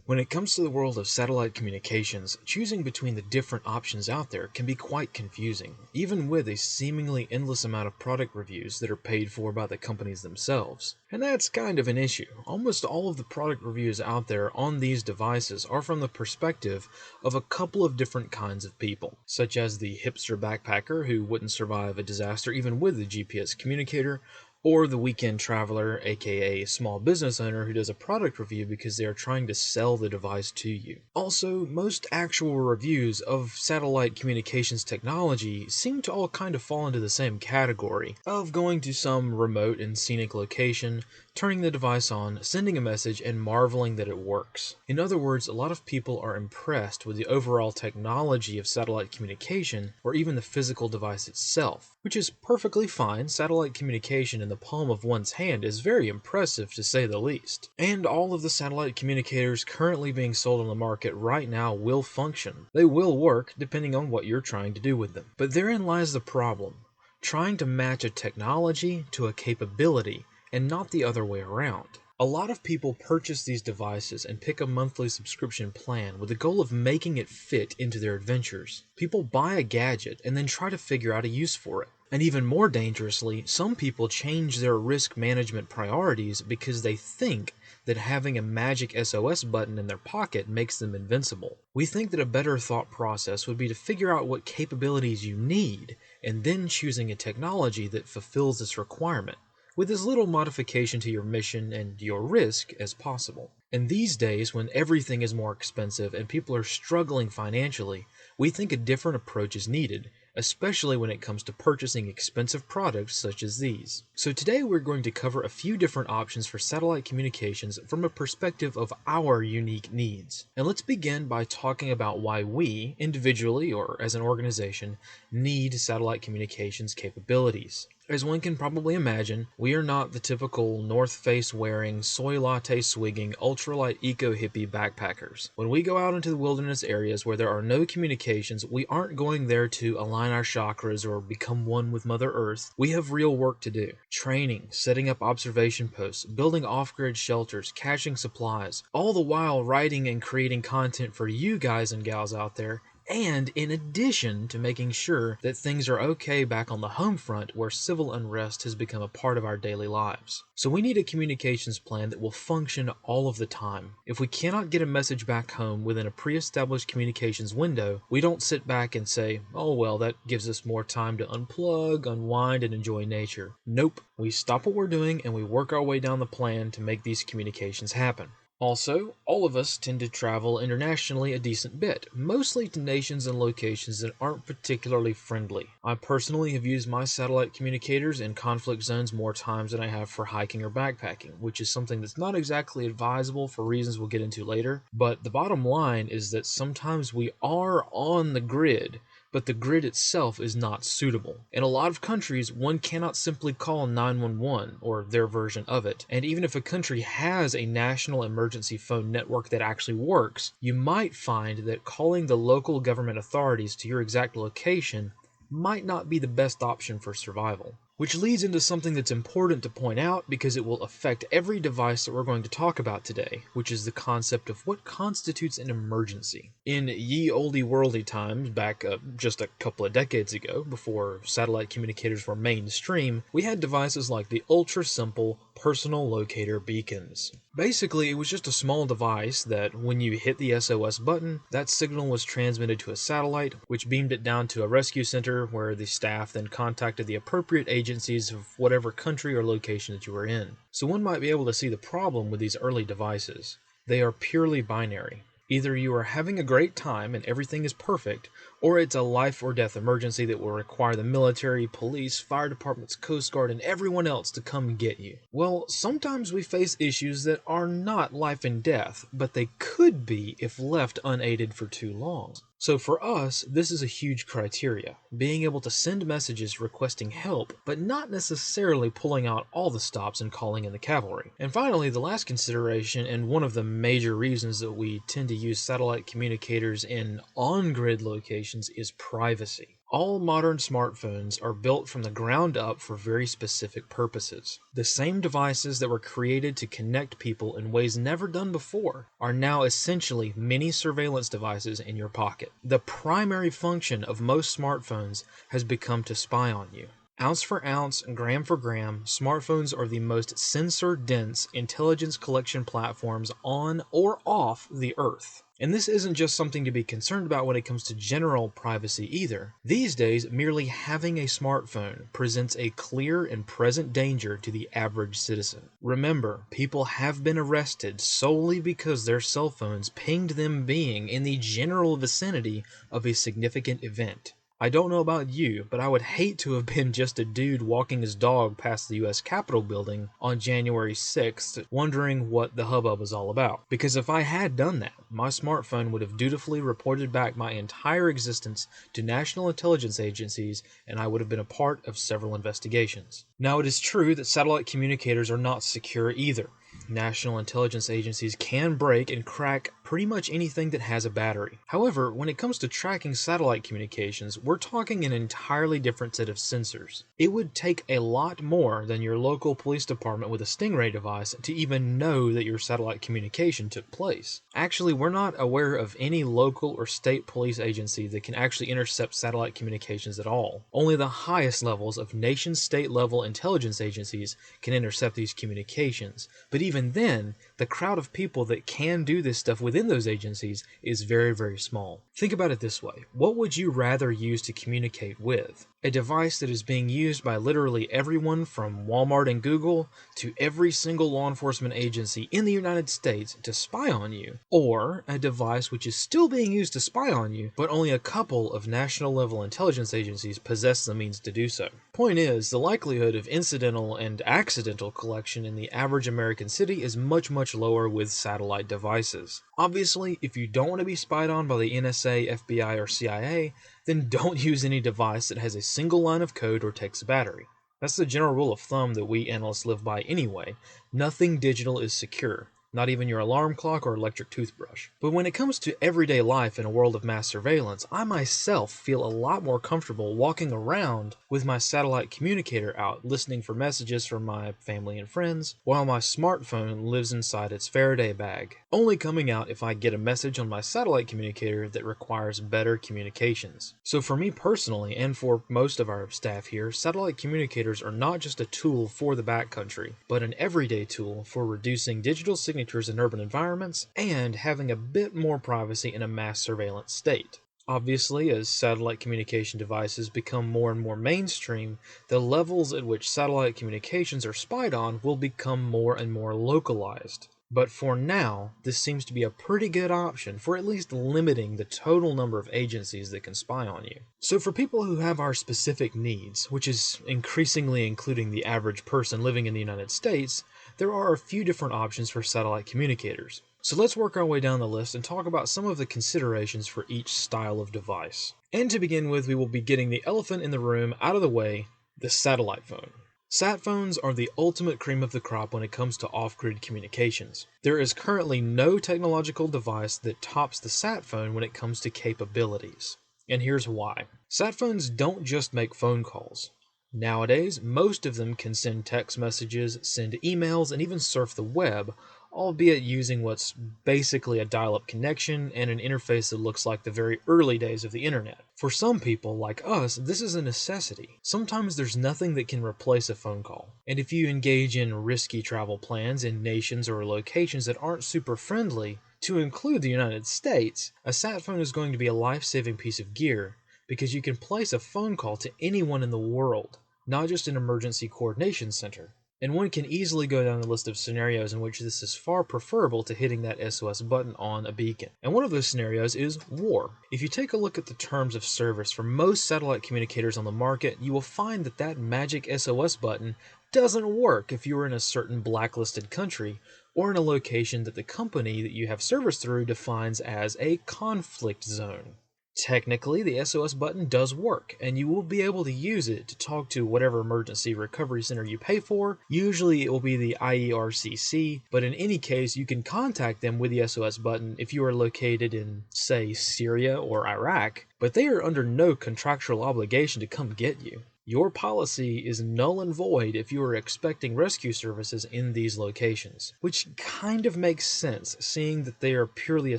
When it comes to the world of satellite communications, choosing between the different options out there can be quite confusing, even with a seemingly endless amount of product reviews that are paid for by the companies themselves. And that's kind of an issue. Almost all of the product reviews out there on these devices are from the perspective of a couple of different kinds of people, such as the hipster backpacker who wouldn't survive a disaster even with a GPS communicator, or the weekend traveler, aka small business owner who does a product review because they are trying to sell the device to you. Also, most actual reviews of satellite communications technology seem to all kind of fall into the same category of going to some remote and scenic location, turning the device on, sending a message, and marveling that it works. In other words, a lot of people are impressed with the overall technology of satellite communication or even the physical device itself, which is perfectly fine. Satellite communication in the palm of one's hand is very impressive to say the least. And all of the satellite communicators currently being sold on the market right now will function. They will work depending on what you're trying to do with them. But therein lies the problem: trying to match a technology to a capability and not the other way around. A lot of people purchase these devices and pick a monthly subscription plan with the goal of making it fit into their adventures. People buy a gadget and then try to figure out a use for it. And even more dangerously, some people change their risk management priorities because they think that having a magic SOS button in their pocket makes them invincible. We think that a better thought process would be to figure out what capabilities you need and then choosing a technology that fulfills this requirement, with as little modification to your mission and your risk as possible. And these days, when everything is more expensive and people are struggling financially, we think a different approach is needed, especially when it comes to purchasing expensive products such as these. So today we're going to cover a few different options for satellite communications from a perspective of our unique needs. And let's begin by talking about why we, individually or as an organization, need satellite communications capabilities. As one can probably imagine, we are not the typical North Face wearing, soy latte swigging, ultralight eco hippie backpackers. When we go out into the wilderness areas where there are no communications, we aren't going there to align our chakras or become one with Mother Earth. We have real work to do. Training, setting up observation posts, building off-grid shelters, caching supplies, all the while writing and creating content for you guys and gals out there, and in addition to making sure that things are okay back on the home front where civil unrest has become a part of our daily lives. So we need a communications plan that will function all of the time. If we cannot get a message back home within a pre-established communications window, we don't sit back and say, oh well, that gives us more time to unplug, unwind, and enjoy nature. Nope, we stop what we're doing and we work our way down the plan to make these communications happen. Also, all of us tend to travel internationally a decent bit, mostly to nations and locations that aren't particularly friendly. I personally have used my satellite communicators in conflict zones more times than I have for hiking or backpacking, which is something that's not exactly advisable for reasons we'll get into later, but the bottom line is that sometimes we are on the grid, but the grid itself is not suitable. In a lot of countries, one cannot simply call 911 or their version of it, and even if a country has a national emergency phone network that actually works, you might find that calling the local government authorities to your exact location might not be the best option for survival. Which leads into something that's important to point out because it will affect every device that we're going to talk about today, which is the concept of what constitutes an emergency. In ye olde worldy times, back just a couple of decades ago, before satellite communicators were mainstream, we had devices like the ultra-simple personal locator beacons. Basically, it was just a small device that, when you hit the SOS button, that signal was transmitted to a satellite, which beamed it down to a rescue center where the staff then contacted the appropriate agencies of whatever country or location that you were in. So one might be able to see the problem with these early devices. They are purely binary. Either you are having a great time and everything is perfect, or it's a life or death emergency that will require the military, police, fire departments, Coast Guard, and everyone else to come get you. Well, sometimes we face issues that are not life and death, but they could be if left unaided for too long. So for us, this is a huge criteria, being able to send messages requesting help, but not necessarily pulling out all the stops and calling in the cavalry. And finally, the last consideration, and one of the major reasons that we tend to use satellite communicators in on-grid locations, is privacy. All modern smartphones are built from the ground up for very specific purposes. The same devices that were created to connect people in ways never done before are now essentially mini surveillance devices in your pocket. The primary function of most smartphones has become to spy on you. Ounce for ounce, gram for gram, smartphones are the most sensor-dense intelligence collection platforms on or off the Earth. And this isn't just something to be concerned about when it comes to general privacy either. These days, merely having a smartphone presents a clear and present danger to the average citizen. Remember, people have been arrested solely because their cell phones pinged them being in the general vicinity of a significant event. I don't know about you, but I would hate to have been just a dude walking his dog past the US Capitol building on January 6th, wondering what the hubbub was all about. Because if I had done that, my smartphone would have dutifully reported back my entire existence to national intelligence agencies, and I would have been a part of several investigations. Now, it is true that satellite communicators are not secure either. National intelligence agencies can break and crack pretty much anything that has a battery. However, when it comes to tracking satellite communications, we're talking an entirely different set of sensors. It would take a lot more than your local police department with a Stingray device to even know that your satellite communication took place. Actually, we're not aware of any local or state police agency that can actually intercept satellite communications at all. Only the highest levels of nation-state level intelligence agencies can intercept these communications. But even then, the crowd of people that can do this stuff within those agencies is very, very small. Think about it this way. What would you rather use to communicate with? A device that is being used by literally everyone from Walmart and Google to every single law enforcement agency in the United States to spy on you, or a device which is still being used to spy on you, but only a couple of national level intelligence agencies possess the means to do so. Point is, the likelihood of incidental and accidental collection in the average American city is much, much lower with satellite devices. Obviously, if you don't want to be spied on by the NSA, FBI, or CIA, then don't use any device that has a single line of code or takes a battery. That's the general rule of thumb that we analysts live by anyway. Nothing digital is secure. Not even your alarm clock or electric toothbrush. But when it comes to everyday life in a world of mass surveillance, I myself feel a lot more comfortable walking around with my satellite communicator out, listening for messages from my family and friends, while my smartphone lives inside its Faraday bag, only coming out if I get a message on my satellite communicator that requires better communications. So for me personally, and for most of our staff here, satellite communicators are not just a tool for the backcountry, but an everyday tool for reducing digital signatures in urban environments and having a bit more privacy in a mass surveillance state. Obviously, as satellite communication devices become more and more mainstream, the levels at which satellite communications are spied on will become more and more localized. But for now, this seems to be a pretty good option for at least limiting the total number of agencies that can spy on you. So for people who have our specific needs, which is increasingly including the average person living in the United States, there are a few different options for satellite communicators. So let's work our way down the list and talk about some of the considerations for each style of device. And to begin with, we will be getting the elephant in the room out of the way, the satellite phone. Sat phones are the ultimate cream of the crop when it comes to off-grid communications. There is currently no technological device that tops the sat phone when it comes to capabilities. And here's why. Sat phones don't just make phone calls. Nowadays, most of them can send text messages, send emails, and even surf the web, albeit using what's basically a dial-up connection and an interface that looks like the very early days of the internet. For some people, like us, this is a necessity. Sometimes there's nothing that can replace a phone call. And if you engage in risky travel plans in nations or locations that aren't super friendly, to include the United States, a sat phone is going to be a life-saving piece of gear, because you can place a phone call to anyone in the world, not just an emergency coordination center. And one can easily go down the list of scenarios in which this is far preferable to hitting that SOS button on a beacon. And one of those scenarios is war. If you take a look at the terms of service for most satellite communicators on the market, you will find that that magic SOS button doesn't work if you are in a certain blacklisted country or in a location that the company that you have service through defines as a conflict zone. Technically, the SOS button does work, and you will be able to use it to talk to whatever emergency recovery center you pay for. Usually it will be the IERCC, but in any case, you can contact them with the SOS button if you are located in, say, Syria or Iraq, but they are under no contractual obligation to come get you. Your policy is null and void if you are expecting rescue services in these locations, which kind of makes sense seeing that they are purely a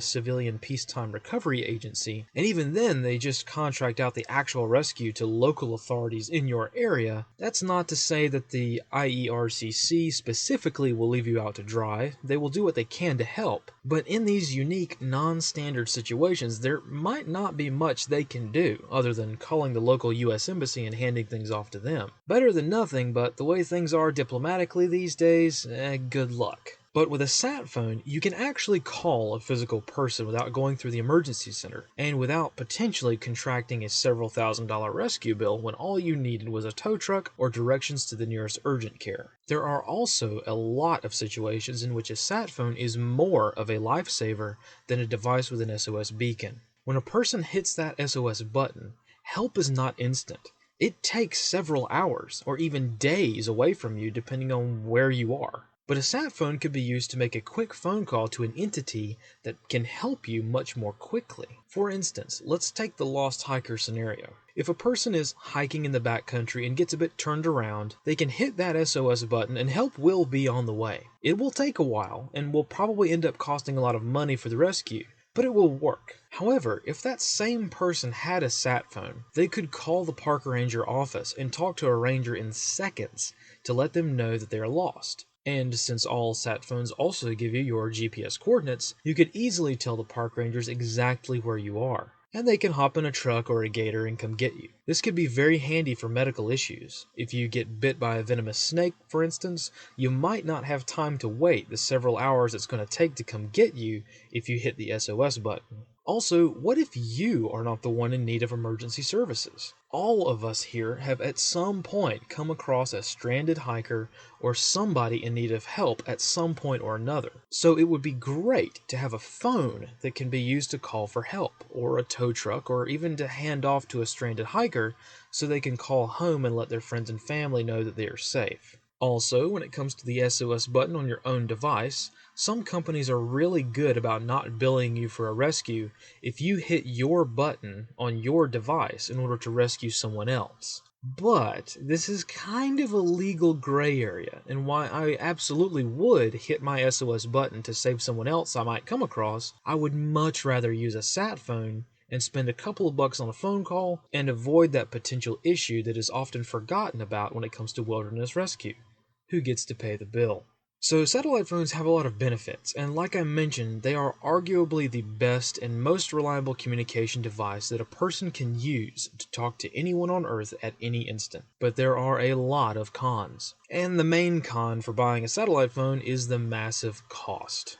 civilian peacetime recovery agency, and even then they just contract out the actual rescue to local authorities in your area. That's not to say that the IERCC specifically will leave you out to dry. They will do what they can to help, but in these unique, non-standard situations, there might not be much they can do other than calling the local US Embassy and handing things off to them. Better than nothing, but the way things are diplomatically these days, good luck. But with a sat phone, you can actually call a physical person without going through the emergency center, and without potentially contracting a several $1,000 rescue bill when all you needed was a tow truck or directions to the nearest urgent care. There are also a lot of situations in which a sat phone is more of a lifesaver than a device with an SOS beacon. When a person hits that SOS button, help is not instant. It takes several hours or even days away from you depending on where you are. But a sat phone could be used to make a quick phone call to an entity that can help you much more quickly. For instance, let's take the lost hiker scenario. If a person is hiking in the backcountry and gets a bit turned around, they can hit that SOS button and help will be on the way. It will take a while and will probably end up costing a lot of money for the rescue, but it will work. However, if that same person had a sat phone, they could call the park ranger office and talk to a ranger in seconds to let them know that they are lost. And since all sat phones also give you your GPS coordinates, you could easily tell the park rangers exactly where you are, and they can hop in a truck or a gator and come get you. This could be very handy for medical issues. If you get bit by a venomous snake, for instance, you might not have time to wait the several hours it's going to take to come get you if you hit the SOS button. Also, what if you are not the one in need of emergency services? All of us here have at some point come across a stranded hiker or somebody in need of help at some point or another. So it would be great to have a phone that can be used to call for help, or a tow truck, or even to hand off to a stranded hiker so they can call home and let their friends and family know that they are safe. Also, when it comes to the SOS button on your own device, some companies are really good about not billing you for a rescue if you hit your button on your device in order to rescue someone else. But this is kind of a legal gray area, and why I absolutely would hit my SOS button to save someone else I might come across, I would much rather use a sat phone and spend a couple of bucks on a phone call and avoid that potential issue that is often forgotten about when it comes to wilderness rescue. Who gets to pay the bill? So satellite phones have a lot of benefits, and like I mentioned, they are arguably the best and most reliable communication device that a person can use to talk to anyone on Earth at any instant. But there are a lot of cons, and the main con for buying a satellite phone is the massive cost.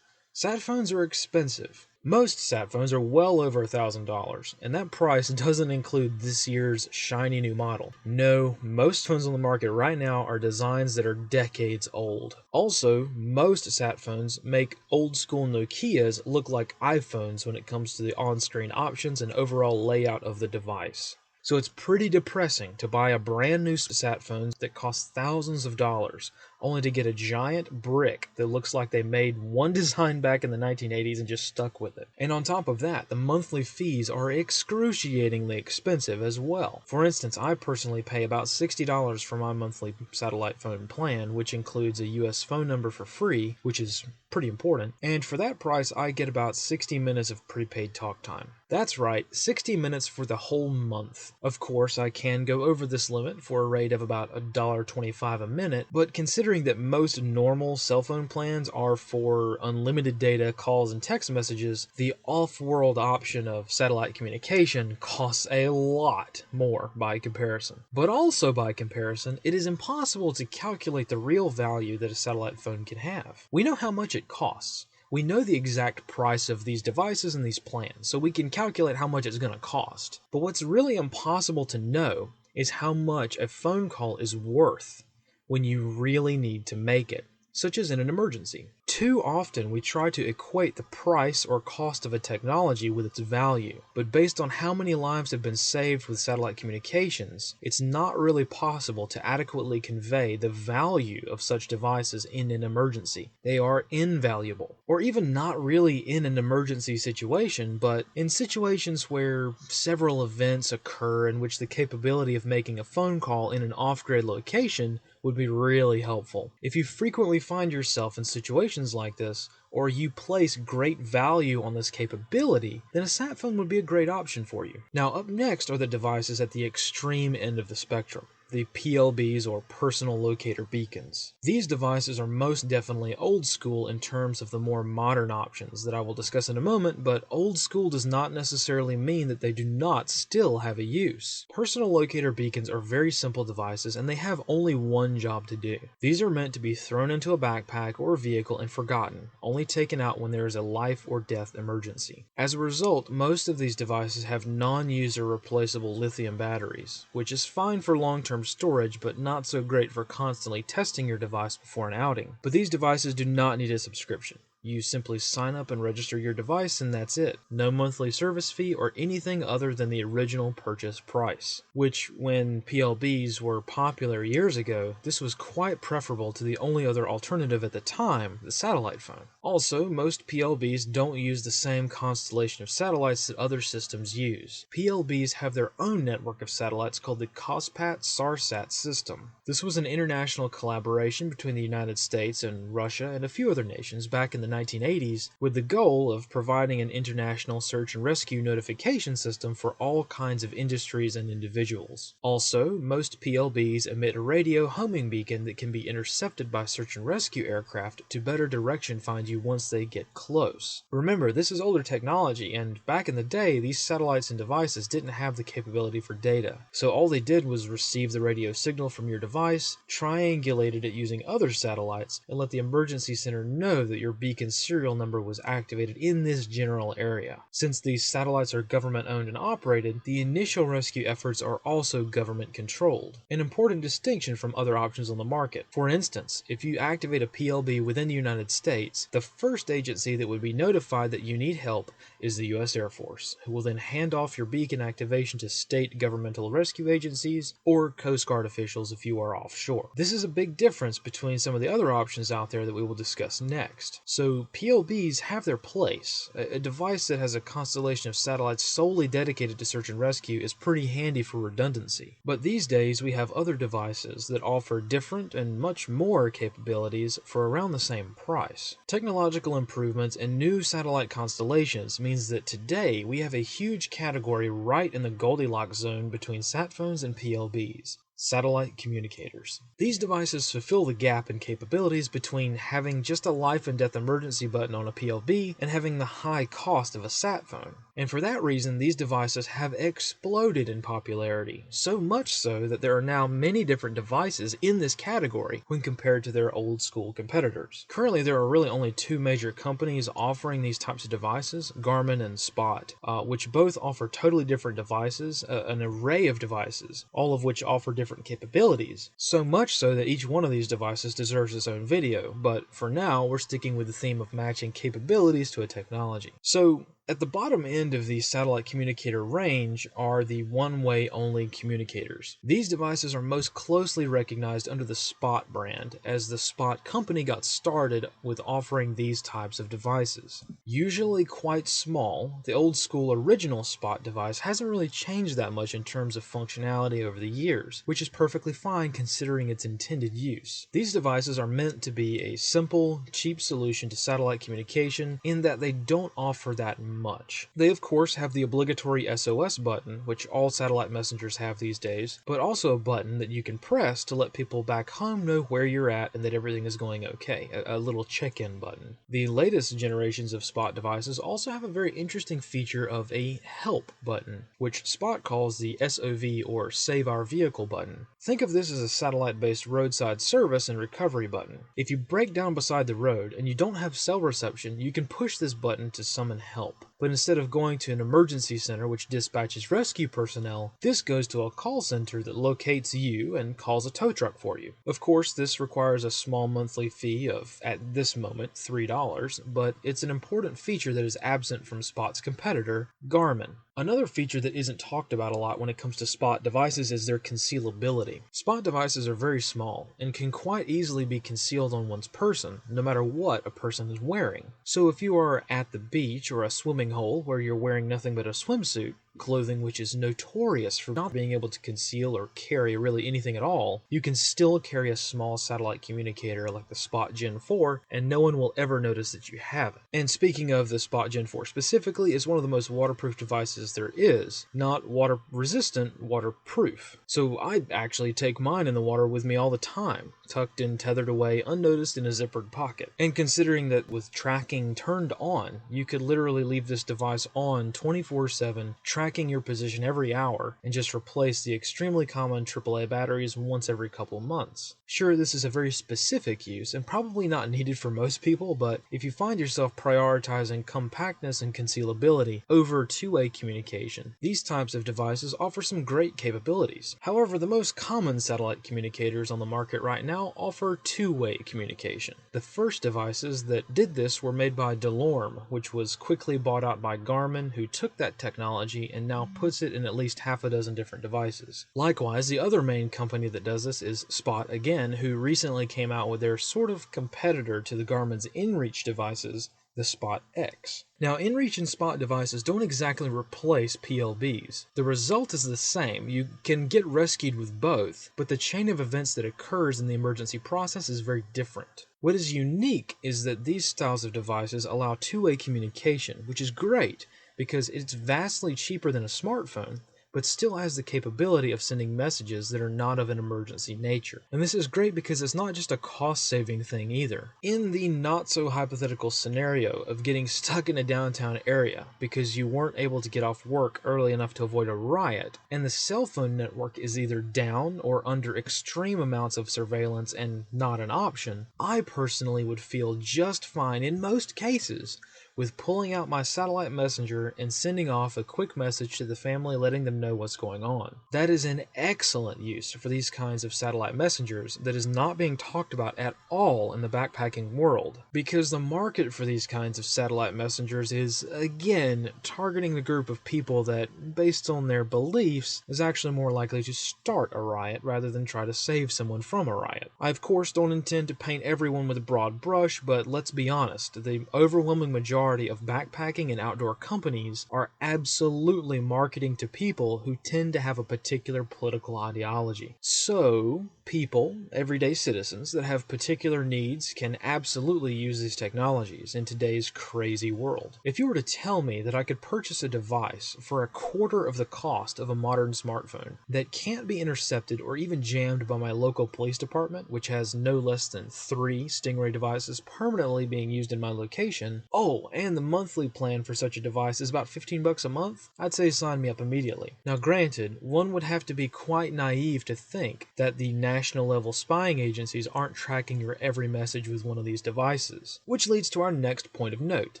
Sat phones are expensive. Most sat phones are well over $1,000, and that price doesn't include this year's shiny new model. No, most phones on the market right now are designs that are decades old. Also, most sat phones make old school Nokias look like iPhones when it comes to the on-screen options and overall layout of the device. So it's pretty depressing to buy a brand new sat phone that costs thousands of dollars, only to get a giant brick that looks like they made one design back in the 1980s and just stuck with it. And on top of that, the monthly fees are excruciatingly expensive as well. For instance, I personally pay about $60 for my monthly satellite phone plan, which includes a US phone number for free, which is pretty important, and for that price I get about 60 minutes of prepaid talk time. That's right, 60 minutes for the whole month. Of course, I can go over this limit for a rate of about $1.25 a minute, but considering that most normal cell phone plans are for unlimited data, calls, and text messages, the off-world option of satellite communication costs a lot more by comparison. But also by comparison, it is impossible to calculate the real value that a satellite phone can have. We know how much it costs. We know the exact price of these devices and these plans, so we can calculate how much it's going to cost. But what's really impossible to know is how much a phone call is worth when you really need to make it, such as in an emergency. Too often we try to equate the price or cost of a technology with its value, but based on how many lives have been saved with satellite communications, it's not really possible to adequately convey the value of such devices in an emergency. They are invaluable, or even not really in an emergency situation, but in situations where several events occur in which the capability of making a phone call in an off-grid location would be really helpful. If you frequently find yourself in situations like this, or you place great value on this capability, then a sat phone would be a great option for you. Now, up next are the devices at the extreme end of the spectrum, the PLBs or personal locator beacons. These devices are most definitely old school in terms of the more modern options that I will discuss in a moment, but old school does not necessarily mean that they do not still have a use. Personal locator beacons are very simple devices and they have only one job to do. These are meant to be thrown into a backpack or vehicle and forgotten, only taken out when there is a life or death emergency. As a result, most of these devices have non-user replaceable lithium batteries, which is fine for long-term storage, but not so great for constantly testing your device before an outing. But these devices do not need a subscription. You simply sign up and register your device and that's it. No monthly service fee or anything other than the original purchase price. Which, when PLBs were popular years ago, this was quite preferable to the only other alternative at the time, the satellite phone. Also, most PLBs don't use the same constellation of satellites that other systems use. PLBs have their own network of satellites called the COSPAT-SARSAT system. This was an international collaboration between the United States and Russia and a few other nations back in the 1980s, with the goal of providing an international search and rescue notification system for all kinds of industries and individuals. Also, most PLBs emit a radio homing beacon that can be intercepted by search and rescue aircraft to better direction find you once they get close. Remember, this is older technology, and back in the day, these satellites and devices didn't have the capability for data. So all they did was receive the radio signal from your device, triangulated it using other satellites, and let the emergency center know that your beacon serial number was activated in this general area. Since these satellites are government owned and operated, the initial rescue efforts are also government controlled, an important distinction from other options on the market. For instance, if you activate a PLB within the United States, the first agency that would be notified that you need help is the U.S. Air Force, who will then hand off your beacon activation to state governmental rescue agencies or Coast Guard officials if you are offshore. This is a big difference between some of the other options out there that we will discuss next. So PLBs have their place. A device that has a constellation of satellites solely dedicated to search and rescue is pretty handy for redundancy. But these days we have other devices that offer different and much more capabilities for around the same price. Technological improvements and new satellite constellations means that today we have a huge category right in the Goldilocks zone between sat phones and PLBs. Satellite communicators. These devices fulfill the gap in capabilities between having just a life and death emergency button on a PLB and having the high cost of a sat phone. And for that reason, these devices have exploded in popularity, so much so that there are now many different devices in this category when compared to their old school competitors. Currently, there are really only two major companies offering these types of devices, Garmin and Spot, which both offer totally different devices, an array of devices, all of which offer different capabilities, so much so that each one of these devices deserves its own video, but for now we're sticking with the theme of matching capabilities to a technology. So at the bottom end of the satellite communicator range are the one-way only communicators. These devices are most closely recognized under the Spot brand, as the Spot company got started with offering these types of devices. Usually quite small, the old school original Spot device hasn't really changed that much in terms of functionality over the years, which is perfectly fine considering its intended use. These devices are meant to be a simple, cheap solution to satellite communication in that they don't offer that much. They of course have the obligatory SOS button, which all satellite messengers have these days, but also a button that you can press to let people back home know where you're at and that everything is going okay, a little check-in button. The latest generations of Spot devices also have a very interesting feature of a help button, which Spot calls the SOV or Save Our Vehicle button. Think of this as a satellite-based roadside service and recovery button. If you break down beside the road and you don't have cell reception, you can push this button to summon help. But instead of going to an emergency center which dispatches rescue personnel, this goes to a call center that locates you and calls a tow truck for you. Of course, this requires a small monthly fee of, at this moment, $3, but it's an important feature that is absent from Spot's competitor, Garmin. Another feature that isn't talked about a lot when it comes to Spot devices is their concealability. Spot devices are very small and can quite easily be concealed on one's person, no matter what a person is wearing. So if you are at the beach or a swimming hole where you're wearing nothing but a swimsuit, clothing which is notorious for not being able to conceal or carry really anything at all, you can still carry a small satellite communicator like the Spot Gen 4 and no one will ever notice that you have it. And speaking of the Spot Gen 4 specifically, it's one of the most waterproof devices there is. Not water resistant, waterproof. So I actually take mine in the water with me all the time, tucked and tethered away unnoticed in a zippered pocket. And considering that with tracking turned on, you could literally leave this device on 24/7, tracking your position every hour, and just replace the extremely common AAA batteries once every couple months. Sure, this is a very specific use and probably not needed for most people, but if you find yourself prioritizing compactness and concealability over two-way communication, these types of devices offer some great capabilities. However, the most common satellite communicators on the market right now offer two-way communication. The first devices that did this were made by LBRY, which was quickly bought out by Garmin, who took that technology and now puts it in at least half a dozen different devices. Likewise, the other main company that does this is Spot again, who recently came out with their sort of competitor to the Garmin's inReach devices, the Spot X. Now, inReach and Spot devices don't exactly replace PLBs. The result is the same. You can get rescued with both, but the chain of events that occurs in the emergency process is very different. What is unique is that these styles of devices allow two-way communication, which is great because it's vastly cheaper than a smartphone, but still has the capability of sending messages that are not of an emergency nature. And this is great because it's not just a cost-saving thing either. In the not-so-hypothetical scenario of getting stuck in a downtown area because you weren't able to get off work early enough to avoid a riot, and the cell phone network is either down or under extreme amounts of surveillance and not an option, I personally would feel just fine in most cases with pulling out my satellite messenger and sending off a quick message to the family letting them know what's going on. That is an excellent use for these kinds of satellite messengers that is not being talked about at all in the backpacking world, because the market for these kinds of satellite messengers is, again, targeting the group of people that, based on their beliefs, is actually more likely to start a riot rather than try to save someone from a riot. I, of course, don't intend to paint everyone with a broad brush, but let's be honest, the overwhelming majority of backpacking and outdoor companies are absolutely marketing to people who tend to have a particular political ideology. So, people, everyday citizens that have particular needs can absolutely use these technologies in today's crazy world. If you were to tell me that I could purchase a device for a quarter of the cost of a modern smartphone that can't be intercepted or even jammed by my local police department, which has no less than 3 Stingray devices permanently being used in my location, and the monthly plan for such a device is about $15 a month, I'd say sign me up immediately. Now granted, one would have to be quite naive to think that the national level spying agencies aren't tracking your every message with one of these devices. Which leads to our next point of note,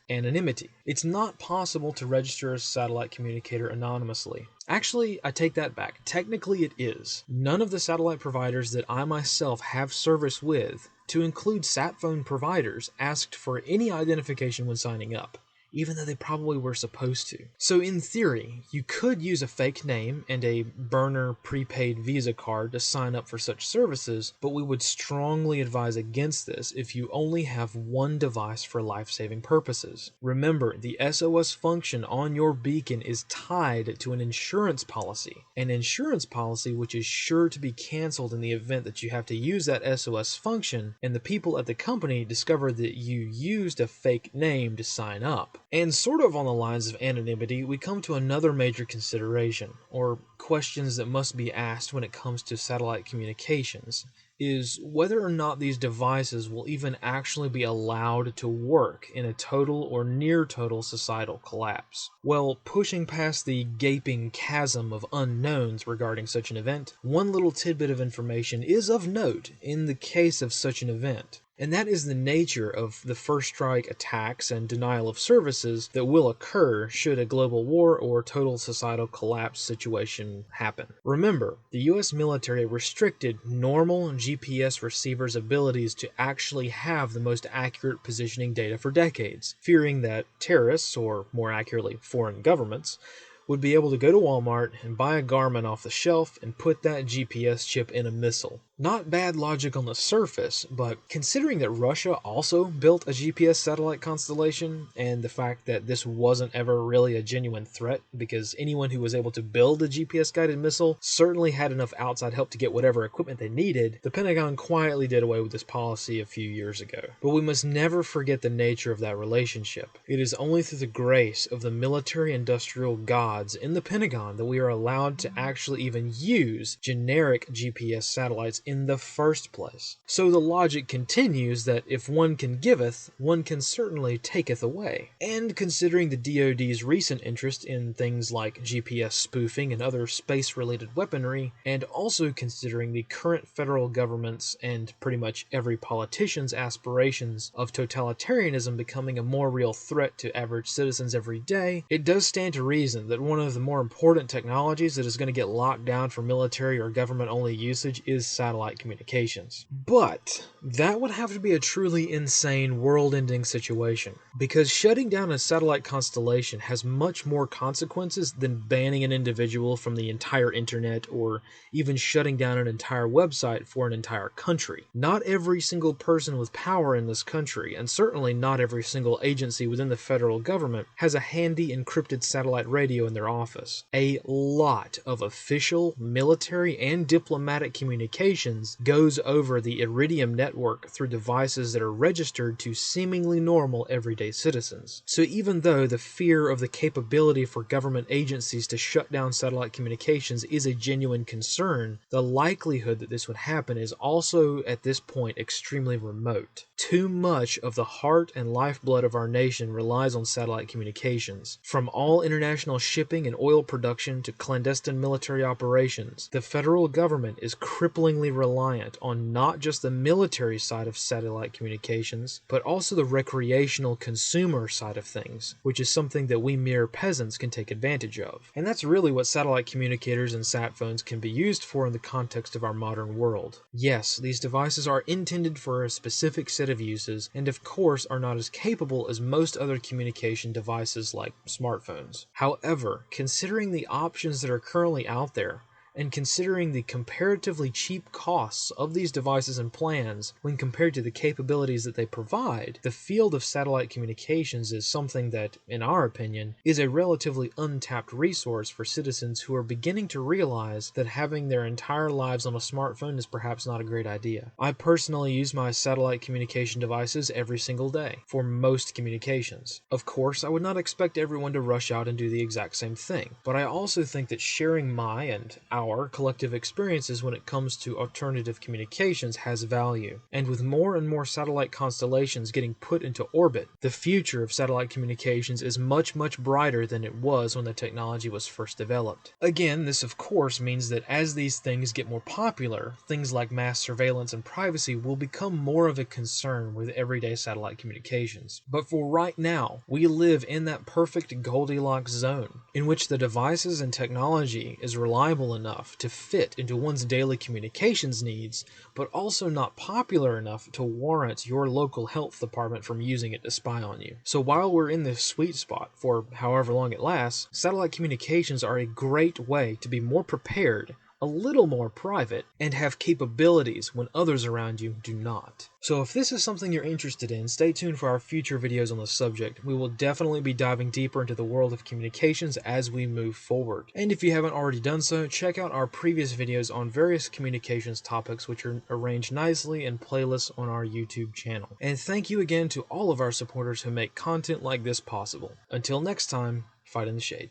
anonymity. It's not possible to register a satellite communicator anonymously. Actually, I take that back. Technically it is. None of the satellite providers that I myself have service with, to include sat phone providers, asked for any identification when signing up, even though they probably were supposed to. So in theory, you could use a fake name and a burner prepaid Visa card to sign up for such services, but we would strongly advise against this if you only have one device for life-saving purposes. Remember, the SOS function on your beacon is tied to an insurance policy, an insurance policy which is sure to be canceled in the event that you have to use that SOS function and the people at the company discover that you used a fake name to sign up. And sort of on the lines of anonymity, we come to another major consideration, or questions that must be asked when it comes to satellite communications, is whether or not these devices will even actually be allowed to work in a total or near total societal collapse. Well, pushing past the gaping chasm of unknowns regarding such an event, one little tidbit of information is of note in the case of such an event. And that is the nature of the first strike attacks and denial of services that will occur should a global war or total societal collapse situation happen. Remember, the US military restricted normal GPS receivers' abilities to actually have the most accurate positioning data for decades, fearing that terrorists, or more accurately, foreign governments, would be able to go to Walmart and buy a Garmin off the shelf and put that GPS chip in a missile. Not bad logic on the surface, but considering that Russia also built a GPS satellite constellation, and the fact that this wasn't ever really a genuine threat because anyone who was able to build a GPS-guided missile certainly had enough outside help to get whatever equipment they needed, the Pentagon quietly did away with this policy a few years ago. But we must never forget the nature of that relationship. It is only through the grace of the military-industrial gods in the Pentagon that we are allowed to actually even use generic GPS satellites in the first place. So the logic continues that if one can giveth, one can certainly taketh away. And considering the DoD's recent interest in things like GPS spoofing and other space-related weaponry, and also considering the current federal government's and pretty much every politician's aspirations of totalitarianism becoming a more real threat to average citizens every day, it does stand to reason that one of the more important technologies that is going to get locked down for military or government-only usage is satellite communications. But that would have to be a truly insane, world-ending situation, because shutting down a satellite constellation has much more consequences than banning an individual from the entire internet or even shutting down an entire website for an entire country. Not every single person with power in this country, and certainly not every single agency within the federal government, has a handy encrypted satellite radio in their office. A lot of official, military, and diplomatic communications goes over the Iridium network through devices that are registered to seemingly normal everyday citizens. So even though the fear of the capability for government agencies to shut down satellite communications is a genuine concern, the likelihood that this would happen is also at this point extremely remote. Too much of the heart and lifeblood of our nation relies on satellite communications. From all international shipping and oil production to clandestine military operations, the federal government is cripplingly reliant on not just the military side of satellite communications, but also the recreational consumer side of things, which is something that we mere peasants can take advantage of. And that's really what satellite communicators and sat phones can be used for in the context of our modern world. Yes, these devices are intended for a specific set of uses, and of course are not as capable as most other communication devices like smartphones. However, considering the options that are currently out there, and considering the comparatively cheap costs of these devices and plans when compared to the capabilities that they provide, the field of satellite communications is something that, in our opinion, is a relatively untapped resource for citizens who are beginning to realize that having their entire lives on a smartphone is perhaps not a great idea. I personally use my satellite communication devices every single day for most communications. Of course, I would not expect everyone to rush out and do the exact same thing, but I also think that sharing my and our collective experiences when it comes to alternative communications has value. And with more and more satellite constellations getting put into orbit, the future of satellite communications is much, much brighter than it was when the technology was first developed. Again, this of course means that as these things get more popular, things like mass surveillance and privacy will become more of a concern with everyday satellite communications. But for right now, we live in that perfect Goldilocks zone, in which the devices and technology is reliable enough to fit into one's daily communications needs, but also not popular enough to warrant your local health department from using it to spy on you. So while we're in this sweet spot for however long it lasts, satellite communications are a great way to be more prepared, a little more private, and have capabilities when others around you do not. So if this is something you're interested in, stay tuned for our future videos on the subject. We will definitely be diving deeper into the world of communications as we move forward. And if you haven't already done so, check out our previous videos on various communications topics, which are arranged nicely in playlists on our YouTube channel. And thank you again to all of our supporters who make content like this possible. Until next time, fight in the shade.